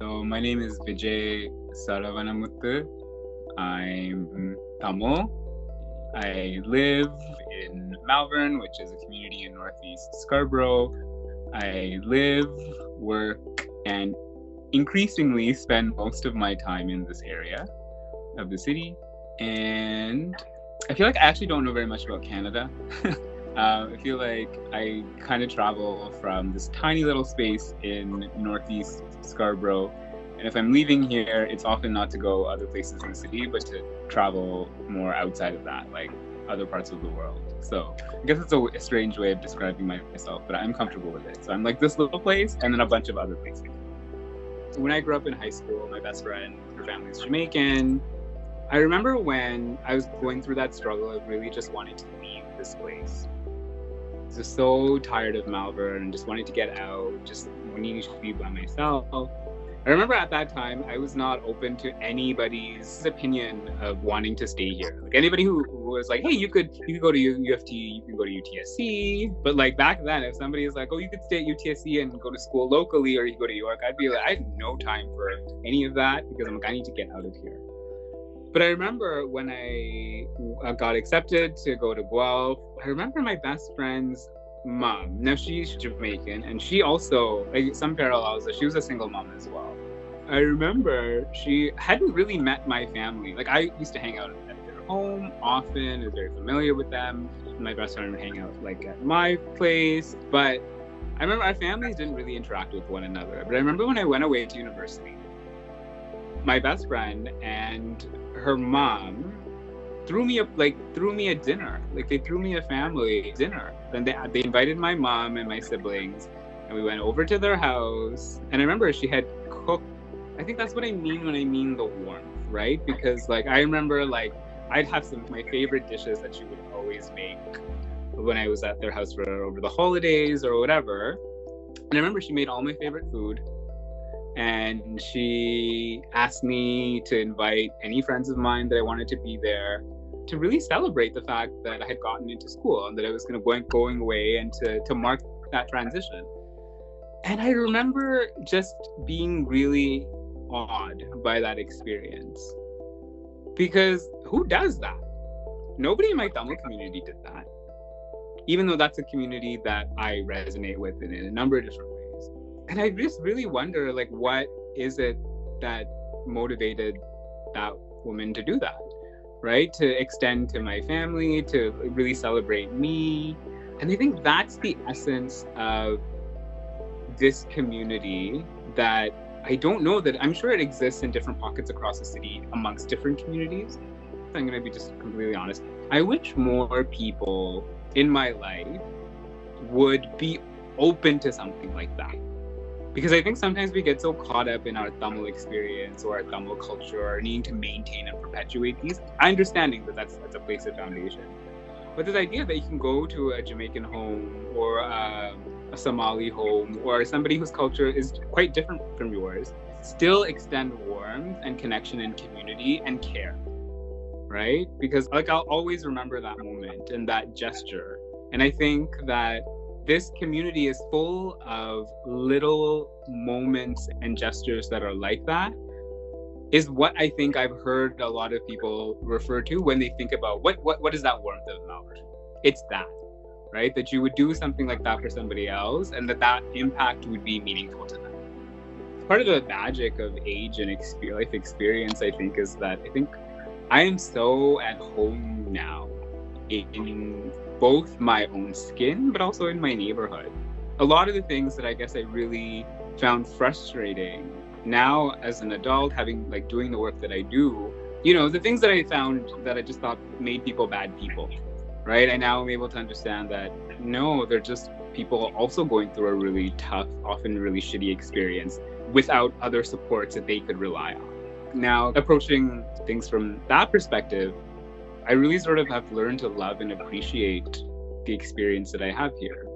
So my name is Vijay Saravanamuthu. I'm Tamil. I live in Malvern, which is a community in Northeast Scarborough. I live, work, and increasingly spend most of my time in this area of the city. And I feel like I actually don't know very much about Canada. I feel like I kind of travel from this tiny little space in Northeast Scarborough. And if I'm leaving here, it's often not to go other places in the city, but to travel more outside of that, like other parts of the world. So I guess it's a strange way of describing myself, but I'm comfortable with it. So I'm like this little place and then a bunch of other places. When I grew up in high school, my best friend, her family is Jamaican. I remember when I was going through that struggle of really just wanting to leave this place. I was just so tired of Malvern and just wanting to get out, just wanting to be by myself. I remember at that time, I was not open to anybody's opinion of wanting to stay here. Like anybody who was like, hey, you could go to U of T, you can go to UTSC. But like back then, if somebody was like, oh, you could stay at UTSC and go to school locally, or you go to York, I'd be like, I have no time for any of that because I'm like, I need to get out of here. But I remember when I got accepted to go to Guelph, I remember my best friend's mom. Now she's Jamaican and she also, like some parallels, she was a single mom as well. I remember she hadn't really met my family. Like I used to hang out at their home often, I was very familiar with them. My best friend would hang out like at my place, but I remember our families didn't really interact with one another. But I remember when I went away to university, my best friend and her mom threw me a dinner. Like they threw me a family dinner. Then they invited my mom and my siblings, and we went over to their house. And I remember she had cooked. I think that's what I mean when I mean the warmth, right? Because like I remember like I'd have some of my favorite dishes that she would always make when I was at their house for over the holidays or whatever. And I remember she made all my favorite food. And she asked me to invite any friends of mine that I wanted to be there to really celebrate the fact that I had gotten into school and that I was going away and to mark that transition. And I remember just being really awed by that experience. Because who does that? Nobody in my Tamil community did that. Even though that's a community that I resonate with in a number of different ways. And I just really wonder, like, what is it that motivated that woman to do that, right? To extend to my family, to really celebrate me. And I think that's the essence of this community that I don't know that I'm sure it exists in different pockets across the city amongst different communities. I'm going to be just completely honest. I wish more people in my life would be open to something like that. Because I think sometimes we get so caught up in our Tamil experience or our Tamil culture or needing to maintain and perpetuate these. Understanding that that's a place of foundation. But this idea that you can go to a Jamaican home or a Somali home or somebody whose culture is quite different from yours, still extend warmth and connection and community and care, right? Because like I'll always remember that moment and that gesture. And I think that this community is full of little moments and gestures that are like that, is what I think I've heard a lot of people refer to when they think about what is that warmth of Malvern? It's that, right? That you would do something like that for somebody else and that impact would be meaningful to them. Part of the magic of age and life experience, I think, is that I think I am so at home now in both my own skin, but also in my neighborhood. A lot of the things that I guess I really found frustrating now as an adult, doing the work that I do, the things that I found that I just thought made people bad people, right? I now am able to understand that, no, they're just people also going through a really tough, often really shitty experience without other supports that they could rely on. Now, approaching things from that perspective, I really sort of have learned to love and appreciate the experience that I have here.